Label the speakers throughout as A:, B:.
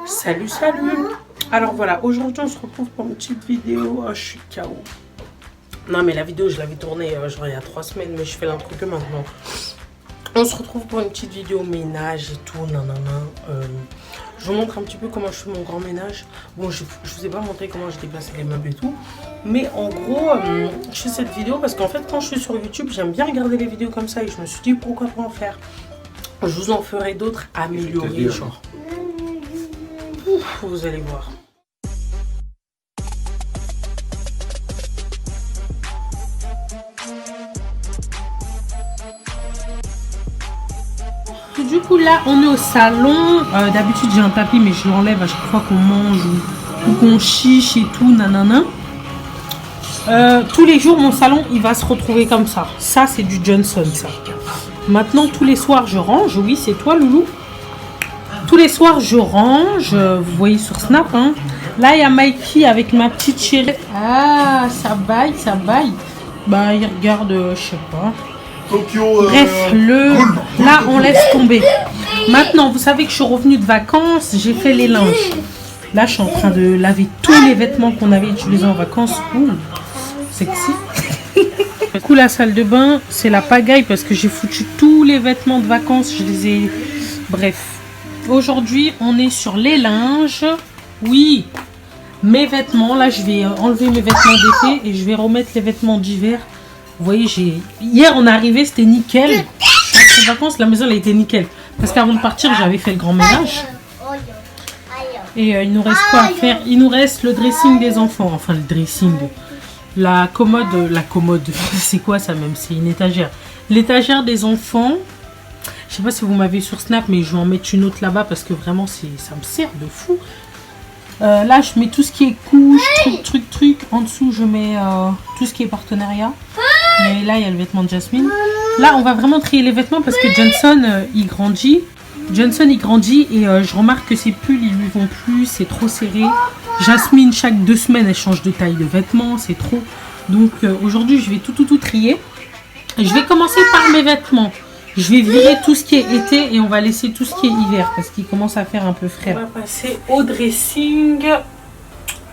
A: Salut, salut. Alors voilà, aujourd'hui on se retrouve pour une petite vidéo. Oh, je suis KO. Non mais la vidéo je l'avais tournée genre il y a 3 semaines, mais je fais l'intro que maintenant. On se retrouve pour une petite vidéo ménage et tout, nanana. Je vous montre un petit peu comment je fais mon grand ménage. Bon, je vous ai pas montré comment je déplace les meubles et tout. Mais en gros, je fais cette vidéo parce qu'en fait quand je suis sur YouTube, j'aime bien regarder les vidéos comme ça. Et je me suis dit pourquoi pas en faire. Je vous en ferai d'autres améliorées, genre. Ouf, vous allez voir. Du coup là on est au salon. D'habitude j'ai un tapis mais je l'enlève à chaque fois qu'on mange ou qu'on chiche et tout, nanana. Tous les jours mon salon il va se retrouver comme ça. Ça c'est du Johnson ça. Maintenant tous les soirs je range. Oui c'est toi Loulou. Tous les soirs je range. Vous voyez sur Snap hein. Là il y a Mikey avec ma petite chérie. Ah ça baille, ça baille. Bah il regarde je sais pas. Bref, là on laisse tomber. Maintenant, vous savez que je suis revenue de vacances, j'ai fait les linges. Là, je suis en train de laver tous les vêtements qu'on avait utilisés en vacances. Ouh, sexy. Du coup, la salle de bain, c'est la pagaille parce que j'ai foutu tous les vêtements de vacances. Je les ai... Bref. Aujourd'hui, on est sur les linges. Oui, mes vêtements. Là, je vais enlever mes vêtements d'été et je vais remettre les vêtements d'hiver. Vous voyez, hier on est arrivé, c'était nickel. Je suis en vacances, la maison elle a été nickel. Parce qu'avant de partir, j'avais fait le grand ménage. Et il nous reste quoi à faire? Il nous reste le dressing des enfants. Enfin, le dressing. La commode, c'est quoi ça même? C'est une étagère. L'étagère des enfants. Je sais pas si vous m'avez sur Snap, mais je vais en mettre une autre là-bas parce que vraiment, ça me sert de fou. Là, je mets tout ce qui est couche, truc. En dessous, je mets tout ce qui est partenariat. Mais là, il y a le vêtement de Jasmine. Là, on va vraiment trier les vêtements parce que Johnson, il grandit. Et je remarque que ses pulls, ils lui vont plus. C'est trop serré. Jasmine, chaque 2 semaines, elle change de taille de vêtements. C'est trop. Donc, aujourd'hui, je vais tout trier. Et je vais commencer par mes vêtements. Je vais virer tout ce qui est été et on va laisser tout ce qui est hiver parce qu'il commence à faire un peu frais. On va passer au dressing.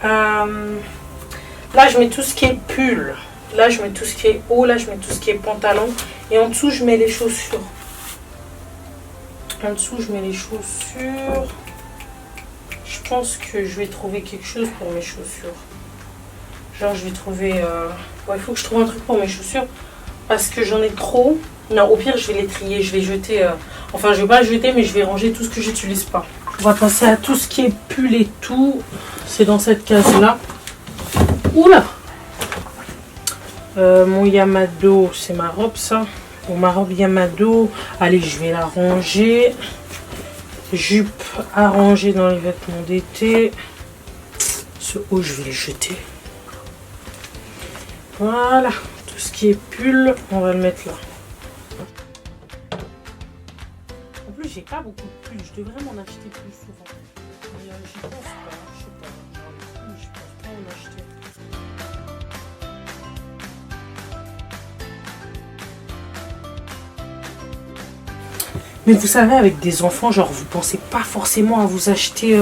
A: Là, je mets tout ce qui est pull. Là, je mets tout ce qui est haut. Là, je mets tout ce qui est pantalon. Et en dessous, je mets les chaussures. En dessous, je mets les chaussures. Je pense que je vais trouver quelque chose pour mes chaussures. Genre, je vais trouver... il faut que je trouve un truc pour mes chaussures. Parce que j'en ai trop. Non, au pire, je vais les trier. Je vais jeter... Enfin, je vais pas jeter, mais je vais ranger tout ce que j'utilise pas. On va passer à tout ce qui est pull et tout. C'est dans cette case-là. Oula! Mon Yamado, c'est ma robe ça. Bon, ma robe Yamado. Allez, je vais la ranger. Jupe à ranger dans les vêtements d'été. Ce haut, je vais le jeter. Voilà. Tout ce qui est pull, on va le mettre là. En plus, j'ai pas beaucoup de pulls. Je devrais m'en acheter plus souvent. Mais j'y pense pas. Je sais pas. Je pense pas en acheter. Mais vous savez, avec des enfants, genre, vous pensez pas forcément à vous acheter...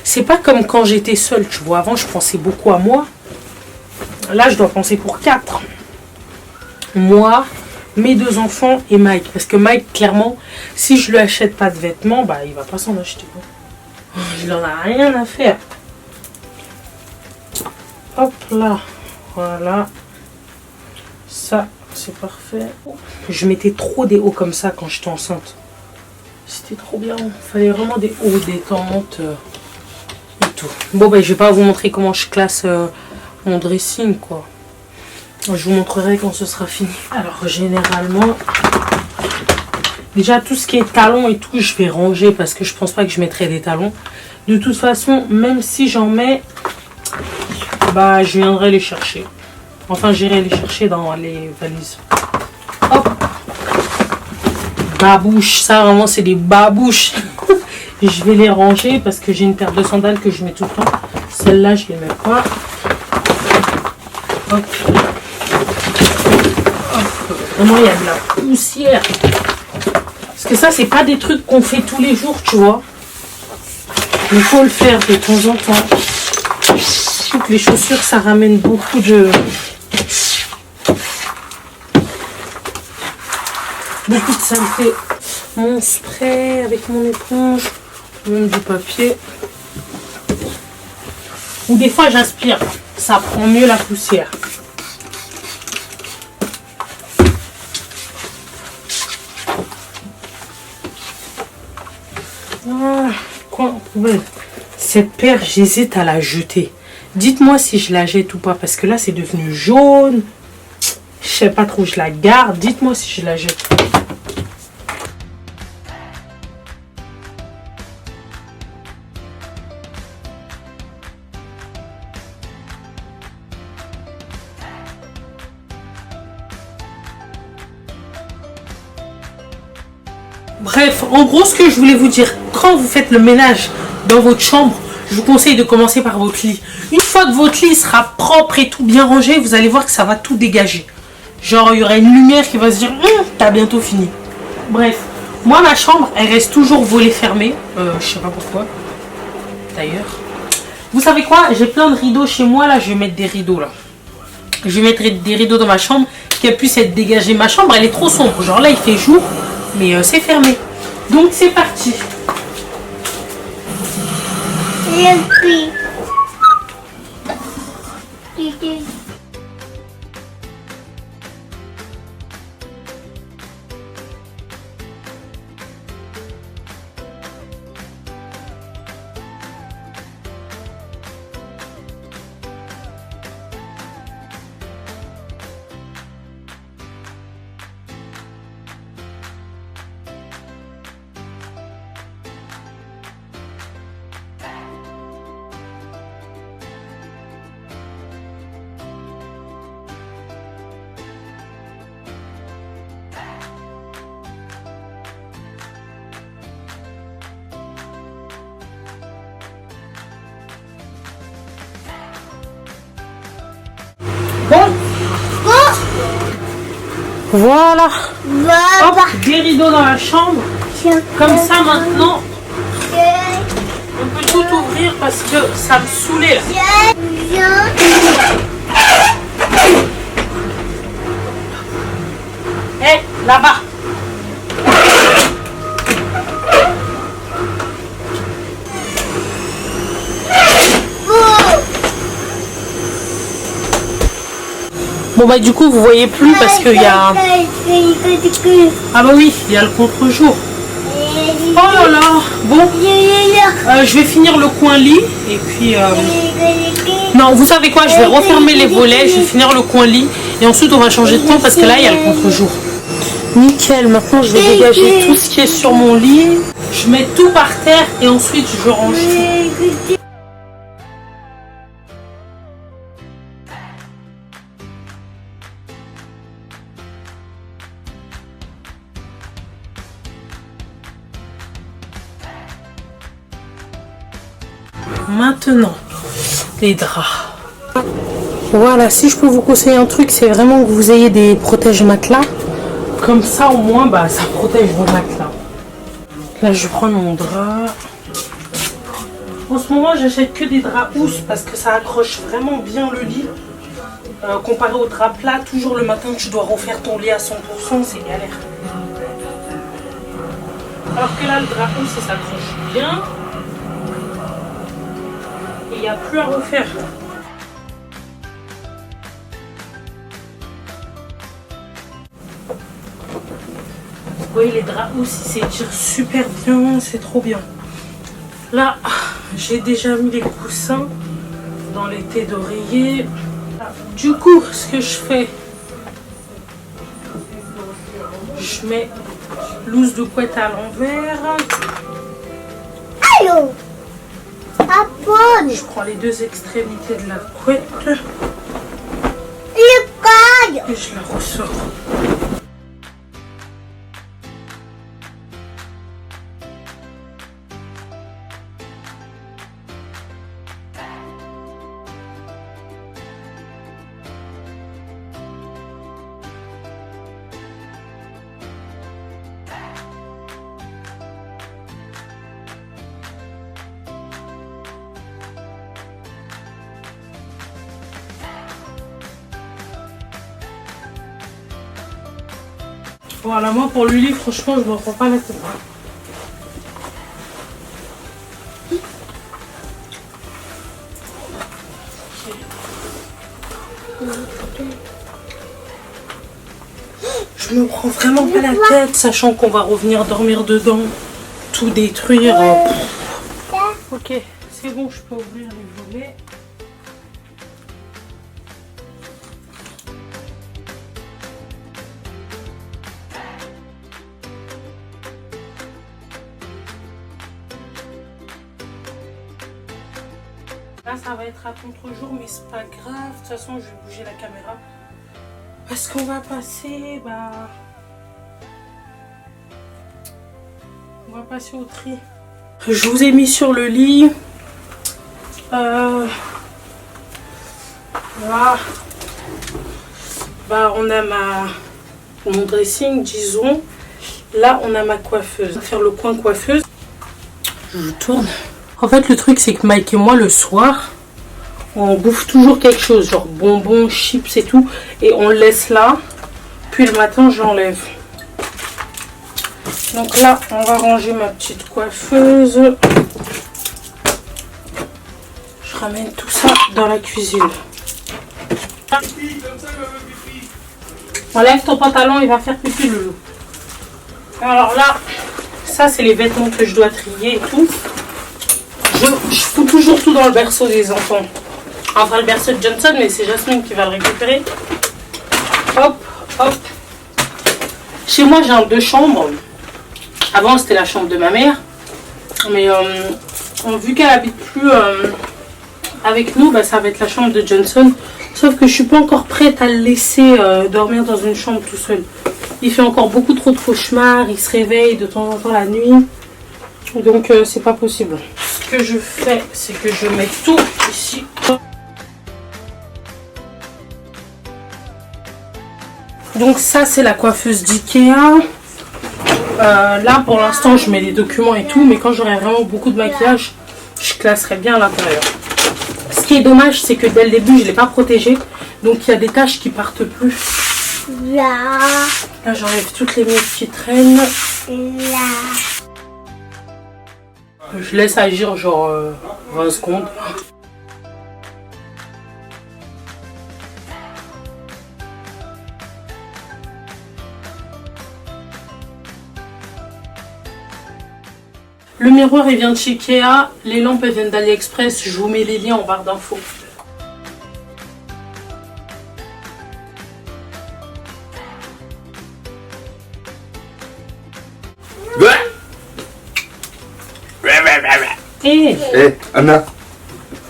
A: C'est pas comme quand j'étais seule, tu vois. Avant, je pensais beaucoup à moi. Là, je dois penser pour 4. Moi, mes 2 enfants et Mike. Parce que Mike, clairement, si je lui achète pas de vêtements, bah, il va pas s'en acheter. Il en a rien à faire. Hop là. Voilà. Ça... C'est parfait. Je mettais trop des hauts comme ça quand j'étais enceinte. C'était trop bien. Il fallait vraiment des hauts détentes et tout. Bon, ben, je vais pas vous montrer comment je classe mon dressing, quoi. Je vous montrerai quand ce sera fini. Alors, généralement, déjà, tout ce qui est talons et tout, je vais ranger parce que je pense pas que je mettrai des talons. De toute façon, même si j'en mets, bah, je viendrai les chercher. Enfin, j'irai les chercher dans les valises. Hop. Babouche. Ça, vraiment, c'est des babouches. Je vais les ranger parce que j'ai une paire de sandales que je mets tout le temps. Celle-là, je ne les mets pas. Hop. Hop. Vraiment, il y a de la poussière. Parce que ça, c'est pas des trucs qu'on fait tous les jours, tu vois. Il faut le faire de temps en temps. Toutes les chaussures, ça ramène beaucoup de saleté. Mon spray avec mon éponge, même du papier. Ou des fois j'aspire, ça prend mieux la poussière. Ah, quoi, cette paire, j'hésite à la jeter. Dites-moi si je la jette ou pas, parce que là c'est devenu jaune. Je sais pas trop, je la garde. Dites-moi si je la jette. Bref, en gros, ce que je voulais vous dire, quand vous faites le ménage dans votre chambre, je vous conseille de commencer par votre lit. Une fois que votre lit sera propre et tout bien rangé, vous allez voir que ça va tout dégager. Genre, il y aura une lumière qui va se dire, t'as bientôt fini. Bref, moi, ma chambre, elle reste toujours volée fermée. Je sais pas pourquoi. D'ailleurs. Vous savez quoi? J'ai plein de rideaux chez moi, là. Je vais mettre des rideaux, là. Je vais mettre des rideaux dans ma chambre, qu'elle puisse être dégagée. Ma chambre, elle est trop sombre. Genre, là, il fait jour. Mais c'est fermé. Donc c'est parti. Bon. Voilà. Hop, des rideaux dans la chambre. Comme ça maintenant, on peut tout ouvrir parce que ça me saoulait là. Hé, là-bas. Bon bah du coup vous voyez plus parce qu'il y a... Ah bah oui, il y a le contre-jour. Oh là là. Bon, je vais finir le coin lit et puis... Non, vous savez quoi, je vais refermer les volets, je vais finir le coin lit et ensuite on va changer de coin parce que là il y a le contre-jour. Nickel, maintenant je vais dégager tout ce qui est sur mon lit. Je mets tout par terre et ensuite je range tout. Maintenant, les draps. Voilà, si je peux vous conseiller un truc, c'est vraiment que vous ayez des protège-matelas. Comme ça, au moins, bah, ça protège vos matelas. Là, je prends mon drap. En ce moment, j'achète que des draps housses parce que ça accroche vraiment bien le lit. Comparé au drap plat, toujours le matin, tu dois refaire ton lit à 100%, c'est galère. Alors que là, le drap housse, ça s'accroche bien. Il n'y a plus à refaire. Vous voyez les draps aussi s'étirent super bien, c'est trop bien. Là, j'ai déjà mis les coussins dans les têts d'oreiller. Du coup, ce que je fais, je mets loose de couette à l'envers.
B: Allô.
A: Je prends les deux extrémités de la couette
B: Le code.
A: et je la ressors. Voilà, moi pour Luli, franchement, je ne me prends pas la tête. Je me prends vraiment pas la tête, sachant qu'on va revenir dormir dedans, tout détruire. Ok, c'est bon, je peux ouvrir les volets. Là, ça va être à contre-jour, mais c'est pas grave. De toute façon, je vais bouger la caméra. Parce qu'on va passer, on va passer au tri. Je vous ai mis sur le lit. Là. On a mon dressing, disons. Là, on a ma coiffeuse. On va faire le coin coiffeuse. Je tourne. En fait, le truc, c'est que Mike et moi, le soir, on bouffe toujours quelque chose, genre bonbons, chips et tout. Et on le laisse là. Puis le matin, je l'enlève. Donc là, on va ranger ma petite coiffeuse. Je ramène tout ça dans la cuisine. Enlève ton pantalon, il va faire pipi, Loulou. Alors là, ça, c'est les vêtements que je dois trier et tout. Je fous toujours tout dans le berceau des enfants. Enfin, le berceau de Johnson, mais c'est Jasmine qui va le récupérer. Hop, hop. Chez moi, j'ai 2 chambres. Avant, c'était la chambre de ma mère. Mais vu qu'elle habite plus avec nous, ça va être la chambre de Johnson. Sauf que je suis pas encore prête à le laisser dormir dans une chambre tout seul. Il fait encore beaucoup trop de cauchemars. Il se réveille de temps en temps la nuit. Donc, c'est pas possible. Ce que je fais, c'est que je mets tout ici. Donc ça, c'est la coiffeuse d'Ikea. Là, pour l'instant, je mets les documents et tout. Mais quand j'aurai vraiment beaucoup de maquillage, je classerai bien à l'intérieur. Ce qui est dommage, c'est que dès le début, je ne l'ai pas protégé. Donc, il y a des taches qui partent plus. Là, j'enlève toutes les miettes qui traînent. Je laisse agir genre 20 secondes. Le miroir, il vient de chez Ikea. Les lampes, elles viennent d'AliExpress. Je vous mets les liens en barre d'infos.
B: Hé, Anna,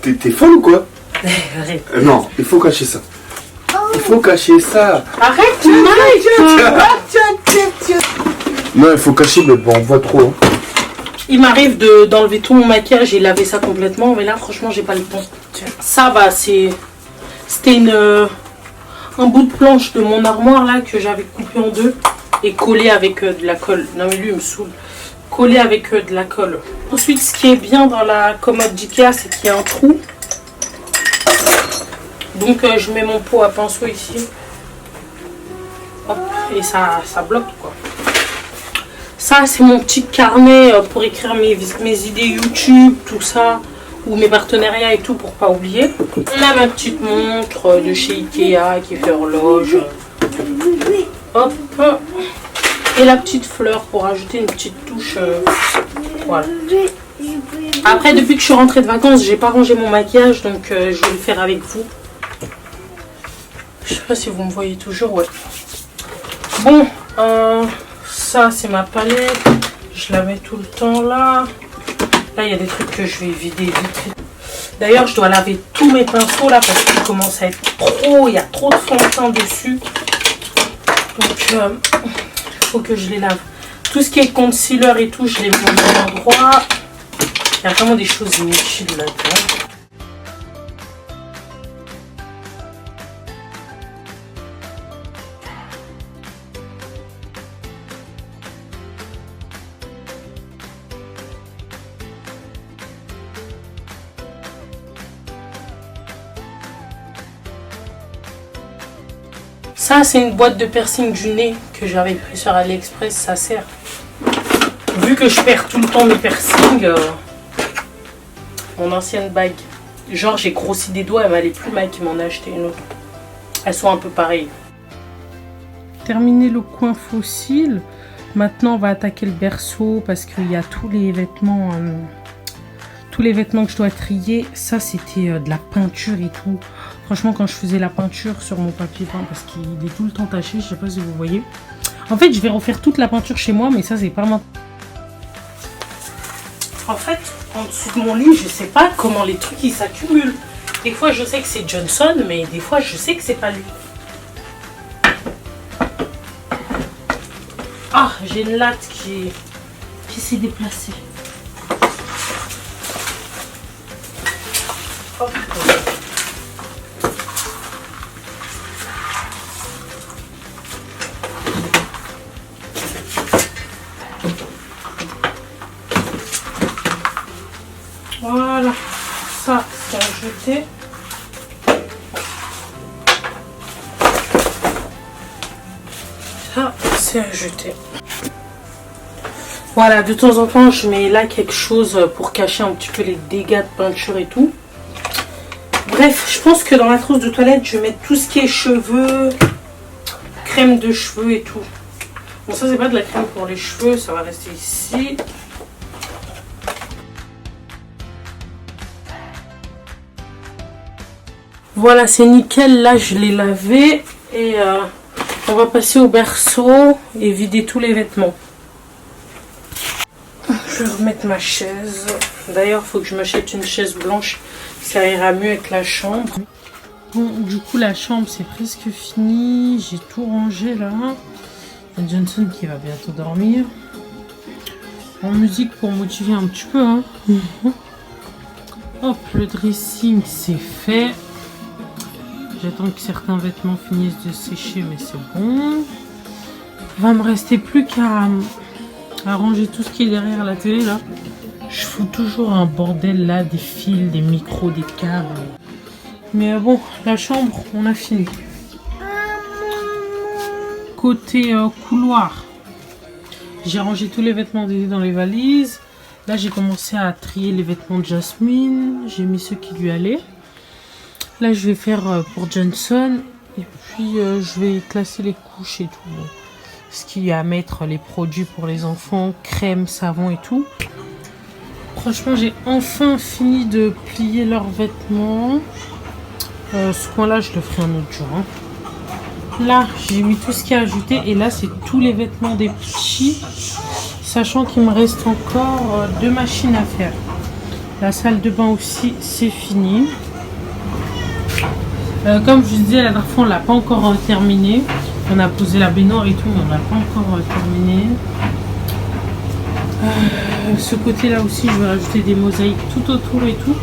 B: t'es folle ou quoi?
A: Arrête.
B: Non, il faut cacher ça. Il faut cacher ça.
A: Arrête, Mike.
B: Non, il faut cacher, mais bon, on voit trop. Hein.
A: Il m'arrive d'enlever tout mon maquillage et laver ça complètement. Mais là, franchement, j'ai pas le temps. Ça, c'était un bout de planche de mon armoire là que j'avais coupé en 2 et collé avec de la colle. Non, mais lui, il me saoule. Collé avec de la colle. Ensuite, ce qui est bien dans la commode d'Ikea, c'est qu'il y a un trou. Donc, je mets mon pot à pinceau ici. Hop, et ça bloque quoi. Ça, c'est mon petit carnet pour écrire mes idées YouTube, tout ça. Ou mes partenariats et tout pour pas oublier. On a ma petite montre de chez Ikea qui fait horloge. Hop. Et la petite fleur pour ajouter une petite touche. Voilà. Après, depuis que je suis rentrée de vacances, j'ai pas rangé mon maquillage, donc je vais le faire avec vous. Je sais pas si vous me voyez toujours, ouais. Bon, ça c'est ma palette. Je la mets tout le temps là. Là, il y a des trucs que je vais vider vite. D'ailleurs, je dois laver tous mes pinceaux là parce qu'il commence à être trop. Il y a trop de fond de teint dessus. Donc, faut que je les lave. Tout ce qui est concealer et tout, je les mets au même endroit. Il y a vraiment des choses inutiles là-dedans. Ça, c'est une boîte de piercing du nez que j'avais pris sur AliExpress. Ça sert. Vu que je perds tout le temps mes piercings, mon ancienne bague. Genre, j'ai grossi des doigts, elle m'allait plus mal qui m'en a acheté une autre. Elles sont un peu pareilles. Terminer le coin fossile. Maintenant, on va attaquer le berceau parce qu'il y a tous les vêtements que je dois trier. Ça, c'était de la peinture et tout. Franchement, quand je faisais la peinture sur mon papier peint, parce qu'il est tout le temps taché, je sais pas si vous voyez. En fait, je vais refaire toute la peinture chez moi, mais ça, c'est pas maintenant. En fait, en dessous de mon lit, je sais pas comment les trucs ils s'accumulent. Des fois, je sais que c'est Johnson, mais des fois, je sais que c'est pas lui. Ah, j'ai une latte qui s'est déplacée. Hop. Voilà, ça c'est à jeter. Ça c'est à jeter. Voilà, de temps en temps je mets là quelque chose pour cacher un petit peu les dégâts de peinture et tout. Bref, je pense que dans la trousse de toilette je vais mettre tout ce qui est cheveux, crème de cheveux et tout. Bon, ça c'est pas de la crème pour les cheveux, ça va rester ici. Voilà, c'est nickel. Là, je l'ai lavé. Et on va passer au berceau et vider tous les vêtements. Je vais remettre ma chaise. D'ailleurs, il faut que je m'achète une chaise blanche. Ça ira mieux avec la chambre. Bon, du coup, la chambre, c'est presque fini. J'ai tout rangé là. Il y a Johnson qui va bientôt dormir. En musique pour motiver un petit peu. Hein. Hop, le dressing, c'est fait. J'attends que certains vêtements finissent de sécher, mais c'est bon. Il va me rester plus qu'à ranger tout ce qui est derrière la télé là. Je fous toujours un bordel là, des fils, des micros, des câbles. Mais bon, la chambre, on a fini. Côté couloir, j'ai rangé tous les vêtements dans les valises. Là, j'ai commencé à trier les vêtements de Jasmine. J'ai mis ceux qui lui allaient. Là, je vais faire pour Johnson. Et puis, je vais classer les couches et tout. Bon. Ce qu'il y a à mettre, les produits pour les enfants, crème, savon et tout. Franchement, j'ai enfin fini de plier leurs vêtements. Ce coin-là, je le ferai un autre jour. Hein. Là, j'ai mis tout ce qu'il y a à ajouter. Et là, c'est tous les vêtements des petits. Sachant qu'il me reste encore 2 machines à faire. La salle de bain aussi, c'est fini. Comme je vous disais, la dernière fois, on ne l'a pas encore terminé. On a posé la baignoire et tout, mais on n'a pas encore terminé. Ce côté-là aussi, je vais rajouter des mosaïques tout autour et tout.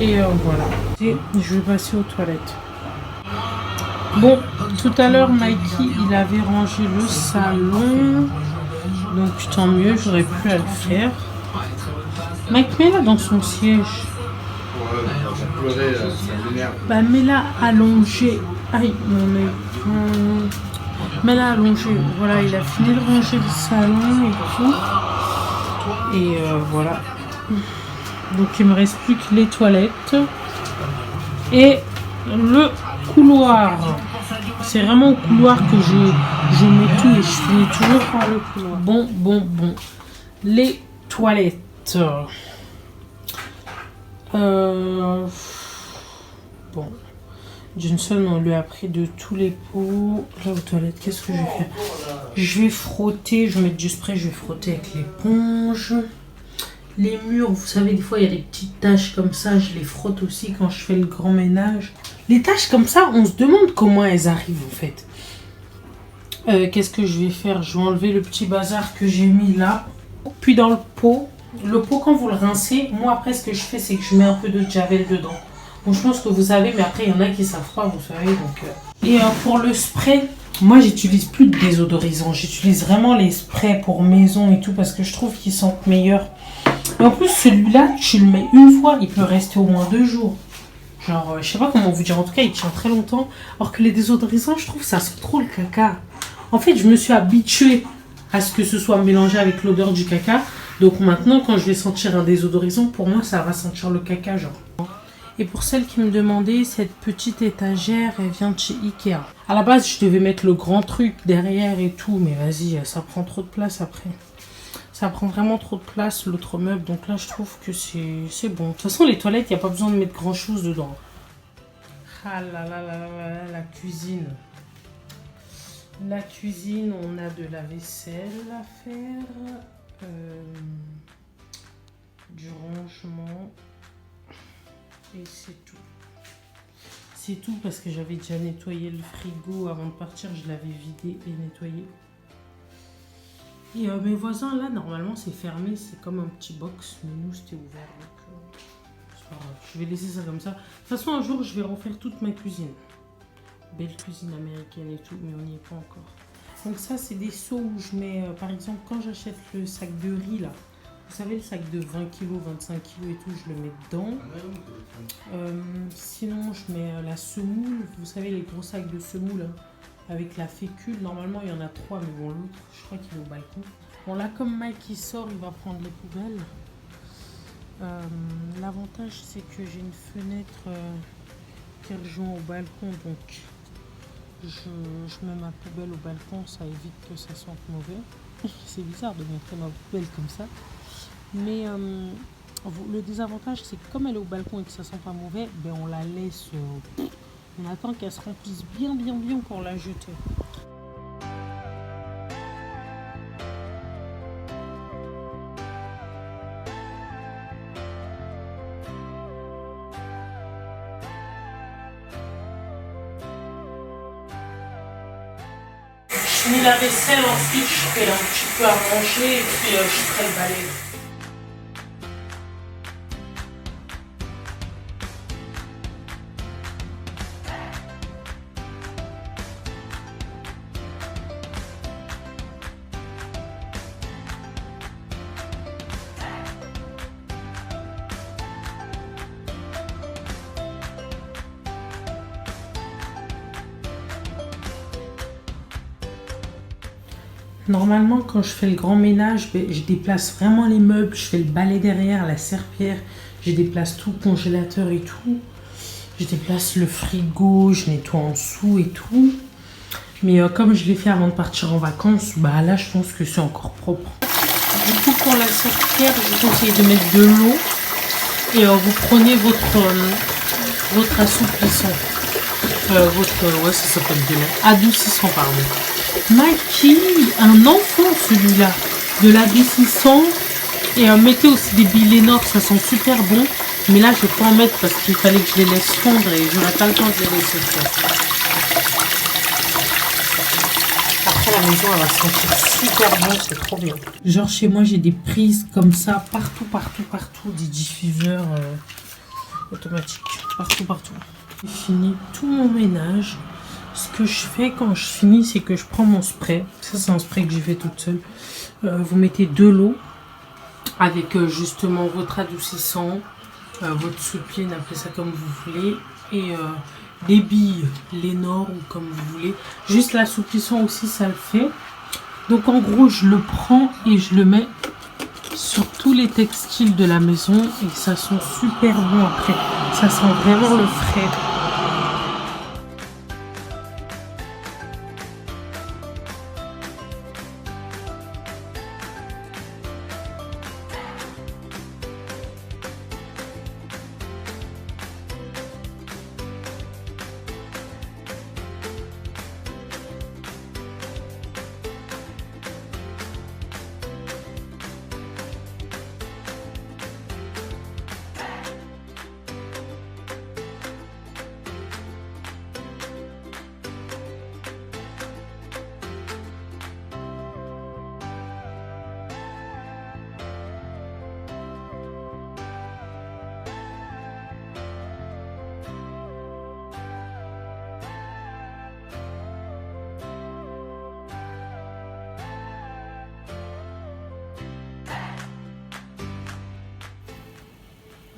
A: Et voilà. Et je vais passer aux toilettes. Bon, tout à l'heure, Mikey, il avait rangé le salon. Donc, tant mieux, j'aurais pu le faire. Mike, mets-la dans son siège. Bah, mets-la allongée. Aïe, mon œil. Mets-la allongée. Voilà, il a fini de ranger le salon et tout. Et voilà. Donc, il me reste plus que les toilettes. Et le couloir. C'est vraiment au couloir que je mets tout et je finis toujours par le couloir. Bon. Les toilettes. Bon. Johnson, on lui a pris de tous les pots. Là, aux toilettes, qu'est-ce que je vais faire? Je vais frotter, je vais mettre du spray, je vais frotter avec l'éponge. Les murs, vous savez, des fois, il y a des petites taches comme ça. Je les frotte aussi quand je fais le grand ménage. Les taches comme ça, on se demande comment elles arrivent, en fait. Qu'est-ce que je vais faire? Je vais enlever le petit bazar que j'ai mis là. Puis dans le pot. Le pot, quand vous le rincez, moi, après, ce que je fais, c'est que je mets un peu de Javel dedans. Bon, je pense que vous savez, mais après, il y en a qui savent pas, vous savez. Donc, Et pour le spray, moi, j'utilise plus de désodorisant. J'utilise vraiment les sprays pour maison et tout parce que je trouve qu'ils sentent meilleurs. Et en plus, celui-là, tu le mets une fois, il peut rester au moins 2 jours. Genre, je sais pas comment vous dire, en tout cas, il tient très longtemps. Alors que les désodorisants, je trouve ça sent trop le caca. En fait, je me suis habituée à ce que ce soit mélangé avec l'odeur du caca. Donc maintenant, quand je vais sentir un désodorisant, pour moi, ça va sentir le caca, genre. Et pour celles qui me demandaient, cette petite étagère, elle vient de chez Ikea. À la base, je devais mettre le grand truc derrière et tout, mais vas-y, ça prend trop de place après. Ça prend vraiment trop de place, l'autre meuble. Donc là, je trouve que c'est bon. De toute façon, les toilettes, il n'y a pas besoin de mettre grand-chose dedans. Ah là là là là, la cuisine. La cuisine, on a de la vaisselle à faire. Du rangement. Et c'est tout. C'est tout parce que j'avais déjà nettoyé le frigo avant de partir. Je l'avais vidé et nettoyé. Et mes voisins, là, normalement, c'est fermé. C'est comme un petit box. Mais nous, c'était ouvert. Donc, c'est pas grave. Je vais laisser ça comme ça. De toute façon, un jour, je vais refaire toute ma cuisine. Belle cuisine américaine et tout. Mais on n'y est pas encore. Donc ça, c'est des seaux où je mets... par exemple, quand j'achète le sac de riz, là. Vous savez, le sac de 20 kg, 25 kg et tout, je le mets dedans. Sinon, je mets la semoule. Vous savez, les gros sacs de semoule hein, avec la fécule. Normalement, il y en a 3, mais bon, l'autre, je crois qu'il est au balcon. Bon, là, comme Mike, il sort, il va prendre les poubelles. L'avantage, c'est que j'ai une fenêtre qui rejoint au balcon. Donc, je mets ma poubelle au balcon. Ça évite que ça sente mauvais. C'est bizarre de montrer ma poubelle comme ça. Mais le désavantage, c'est que comme elle est au balcon et que ça sent pas mauvais, ben on la laisse. On attend qu'elle se remplisse bien pour la jeter. Je mets la vaisselle, ensuite je fais un petit peu à manger et puis je ferai le balai. Normalement, quand je fais le grand ménage, je déplace vraiment les meubles. Je fais le balai derrière, la serpillière. Je déplace tout le congélateur et tout. Je déplace le frigo, je nettoie en dessous et tout. Mais comme je l'ai fait avant de partir en vacances, bah là, je pense que c'est encore propre. Du coup, pour la serpillière, je vous conseille de mettre de l'eau. Et vous prenez votre assouplissant. Ouais, ça s'appelle de l'adoucissant, pardon. Mikey, un enfant celui-là, de l'adoucissant. Et mettez aussi des billes Lénore, ça sent super bon. Mais là, je vais pas en mettre parce qu'il fallait que je les laisse fondre et j'aurais pas le temps de les laisser faire. Après, la maison, elle va sentir super bon, c'est trop bien. Genre, chez moi, j'ai des prises comme ça, partout, des diffuseurs automatiques, partout. J'ai fini tout mon ménage. Ce que je fais quand je finis, c'est que je prends mon spray. Ça, c'est un spray que j'ai fait toute seule. Vous mettez de l'eau avec justement votre adoucissant, votre soupier, appelez ça comme vous voulez, et des billes Lénore ou comme vous voulez. Juste l'assouplissant aussi, ça le fait. Donc en gros, je le prends et je le mets sur tous les textiles de la maison et ça sent super bon après. Ça sent vraiment le frais.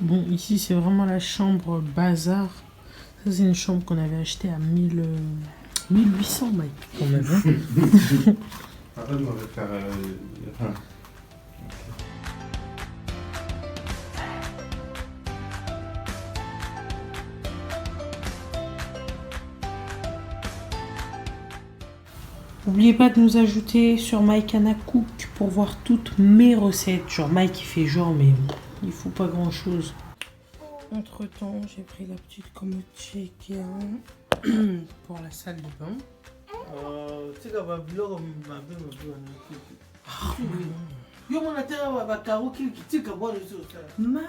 A: Bon, ici, c'est vraiment la chambre bazar. Ça, c'est une chambre qu'on avait achetée à 1800, Mike, quand même. Hein.
B: Après, je vais faire...
A: N'oubliez pas de nous ajouter sur Mike Cook pour voir toutes mes recettes. Genre, Mike, il fait genre, mais il faut pas grand-chose. Entre temps, j'ai pris la petite commode chez Ikea pour la salle de bain. Maman,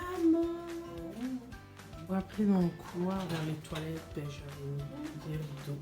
A: on va appeler dans le couloir vers les toilettes. Ben, j'avais des rideaux.